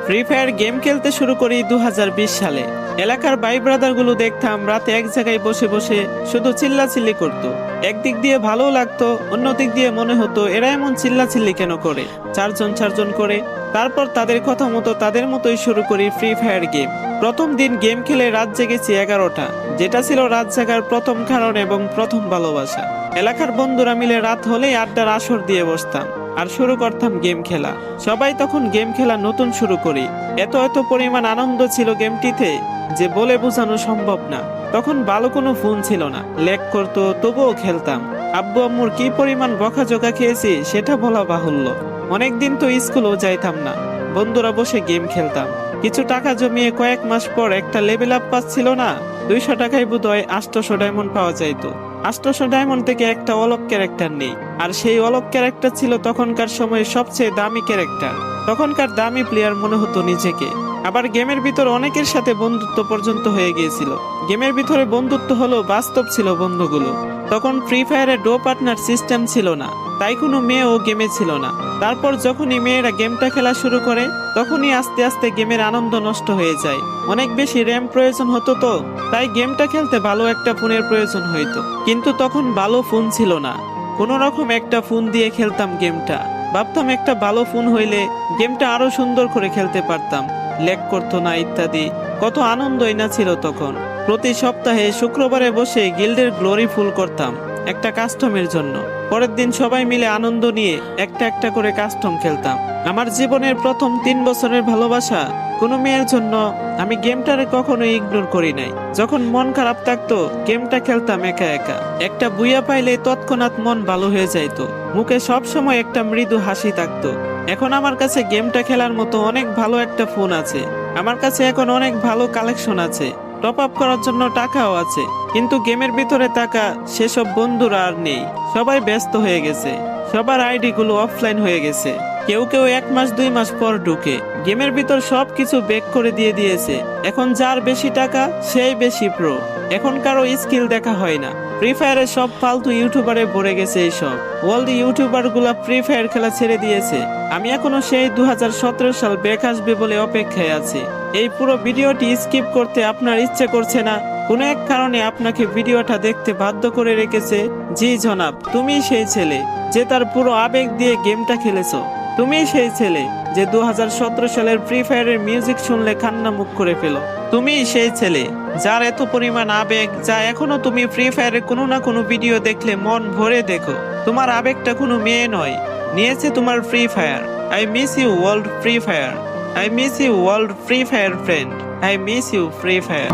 Free fire game খেলতে শুরু করি 2020 সালে। এলাকার ভাই ব্রাদার গুলো দেখতাম রাতে এক জায়গায় বসে বসে শুধু চিল্লাচিল্লি করতো। একদিক দিয়ে ভালো লাগতো, অন্য দিক দিয়ে মনে হতো এরা এমন চিল্লাচিল্লি কেন করে, চারজন চারজন করে। তারপর তাদের কথা মতো তাদের মতোই শুরু করি ফ্রি ফায়ার গেম। প্রথম দিন গেম খেলে রাত জেগেছি 11টা, যেটা ছিল রাত জাগার প্রথম কারণ এবং প্রথম ভালোবাসা। এলাকার বন্ধুরা মিলে রাত হলেই আড্ডার আসর দিয়ে বসতাম আর শুরু করতাম গেম খেলা। সবাই তখন গেম খেলা নতুন শুরু করি। এত পরিমাণ আনন্দ ছিল গেমটিতে যে বলে বোঝানো সম্ভব না। তখন ভালো কোনো ফোন ছিল না, ল্যাগ করতো, তবুও খেলতাম। আব্বু আম্মুর কি পরিমাণ বকাঝকা খেয়েছি সেটা বলা বাহুল্য। অনেকদিন তো স্কুলেও যাইতাম না, বন্ধুরা বসে গেম খেলতাম। কিছু টাকা জমিয়ে কয়েক মাস পর একটা লেভেল আপ পাস ছিল না, 200 টাকায় বোধহয় 800 ডায়মন্ড পাওয়া যাইতো। 800 ডায়মন্ড থেকে একটা অলক ক্যারেক্টার নেই, আর সেই অলক ক্যারেক্টার ছিল তখনকার সময়ে সবচেয়ে দামি ক্যারেক্টার। তখনকার দামি প্লেয়ার মনে হতো নিজেকে। আবার গেমের ভিতর অনেকের সাথে বন্ধুত্ব পর্যন্ত হয়ে গিয়েছিল। গেমের ভিতরে বন্ধুত্ব হলো বাস্তব ছিল বন্ধুগুলো। তখন ফ্রি ফায়ারে ডো পার্টনার সিস্টেম ছিল না, তাই কোনো মেয়েও গেমে ছিল না। তারপর যখনই মেয়েরা গেমটা খেলা শুরু করে তখনই আস্তে আস্তে গেমের আনন্দ নষ্ট হয়ে যায়। অনেক বেশি র্যাম প্রয়োজন হতো, তো তাই গেমটা খেলতে ভালো একটা ফোনের প্রয়োজন হইতো। কিন্তু তখন ভালো ফোন ছিল না, কোনো রকম একটা ফোন দিয়ে খেলতাম গেমটা। ভাবতাম একটা ভালো ফোন হইলে গেমটা আরো সুন্দর করে খেলতে পারতাম, ল্যাগ করতো না ইত্যাদি। কত আনন্দই না ছিল তখন। প্রতি সপ্তাহে শুক্রবারে বসে গিল্ডের গ্লোরি ফুল করতাম একটা কাস্টমের জন্য। পরের দিন সবাই মিলে আনন্দ নিয়ে একটা একটা করে কাস্টম খেলতাম। আমার জীবনের প্রথম 3 বছরের ভালোবাসা কোনো মেয়ের জন্য আমি গেমটারে কখনোই ইগনোর করি নাই। যখন মন খারাপ থাকতো গেমটা খেলতাম একা একা। একটা বুইয়া পাইলে তৎক্ষণাৎ মন ভালো হয়ে যাইতো, মুখে সব সময় একটা মৃদু হাসি থাকতো। এখন আমার কাছে গেমটা খেলার মতো অনেক ভালো একটা ফোন আছে, আমার কাছে এখন অনেক ভালো কালেকশন আছে, টপ আপ করার জন্য টাকাও আছে। কিন্তু গেমের ভিতরে থাকা সেসব বন্ধুরা আর নেই, সবাই ব্যস্ত হয়ে গেছে, সবার আইডি গুলো অফলাইন হয়ে গেছে। কেউ কেউ 1 মাস 2 মাস পর ঢুকে গেমের ভিতর সবকিছু বেক করে দিয়েছে। এখন যার বেশি টাকা সেই বেশি প্রো, এখন কারো স্কিল দেখা হয় না। ফ্রি ফায়ারে সব ফালতু ইউটিউবারে ভরে গেছে। এইসব ওয়ার্ল্ড ইউটিউবার গুলা ফ্রি ফায়ার খেলা ছেড়ে দিয়েছে। আমি এখনো সেই 2017 সাল ব্যাক আসবে বলে অপেক্ষায় আছি। এই পুরো ভিডিওটি স্কিপ করতে আপনার ইচ্ছে করছে না, কোনো এক কারণে আপনাকে ভিডিওটা দেখতে বাধ্য করে রেখেছে। জি জনাব, তুমি সেই ছেলে যে তার পুরো আবেগ দিয়ে গেমটা খেলেছো। তুমি সেই ছেলে যে 2017 সালের ফ্রি ফায়ারের মিউজিক শুনলে কান্না মুখ করে ফেলো। তুমি সেই ছেলে যার এত পরিমাণ আবেগ যা এখনো তুমি ফ্রি ফায়ারের কোনো না কোনো ভিডিও দেখলে মন ভরে দেখো। তোমার আবেগটা কোনো মেয়ে নয়, নিয়েছে তোমার Free Fire. I miss you world Free Fire, I miss you world Free Fire friend, I miss you Free fire.